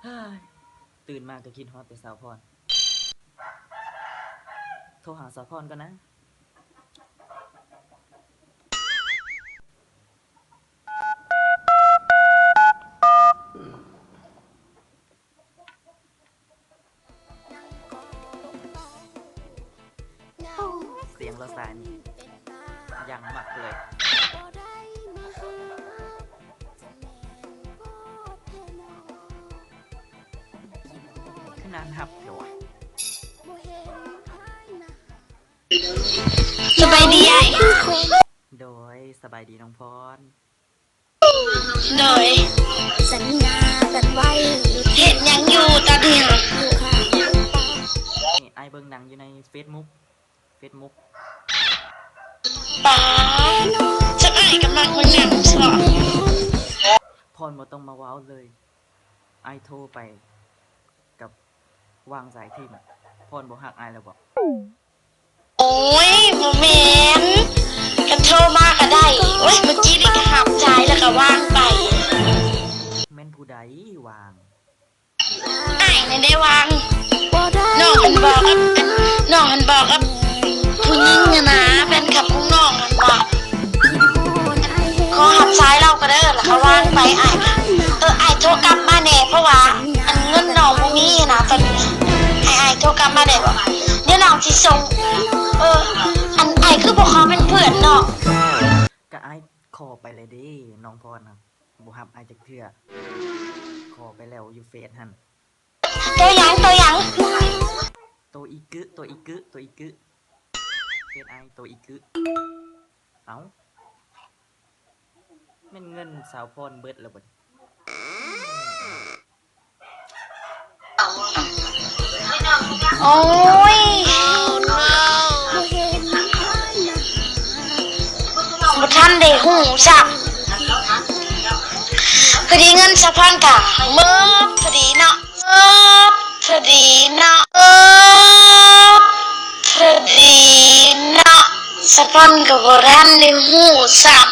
เฮ้ยตื่นมาก็คิดฮอดแต่สาวพรโทรหาสาวพรก่อนนะเสียงเราสายนี่ยังหมักเลยขนาดหับเดี๋ยวสบายดีไอ้โดยสบายดีน้องพรโดยสัญญากันไว้เห็นยังอยู่ตอนนี้นี่ไอเบิ่งหนังอยู่ในเฟซบุ๊กป้าจะไอ้กำลังมันหนังสอบพรบ่ต้องมาว้าวเลยไอโทรไปกับวางสายทิ้งพรบ่ฮักไอแล้วบอกโอ้ยโมเมนต์กันโทรมาก็ได้โอ้ยเมื่อกี้นี่ก็หับใจแล้วก็ว่างไปแม่นผู้ใดวางไอ้ไม่ได้วางน้องหันบอกกับน้องหันบอกกับผู้หญิงนะแฟนคลับของน้องหันบอกขอหับซ้ายเราก็ได้แล้วก็ว่างไปไอ้โทรกลับมาแน่เพราะว่าอันเงินน้องบ่มีนะตอนนี้ไอ้โทรกลับมาได้บ่เดี๋ยวน้องสิส่งอันไอ้คือบ่ขอเป็นเพื่อนเนาะก็ไอขอไปเลยดิน้องพรครับบ่ฮับไอจักเทื่อขอไปแล้วอยู่เฟซหั่นตัวหยังโตอีกึเฟซไอโตอีกึเอ้าแม่นเงินสาวพรเบิดแล้วบ่โอ้ยบ่ทันได้ฮู้ซักพอดีเงินสะพอนกะเมื่อพอดีเนาะพอดีเนาะพอดีเนาะสะพอนก็บ่ทันได้ฮู้ซัก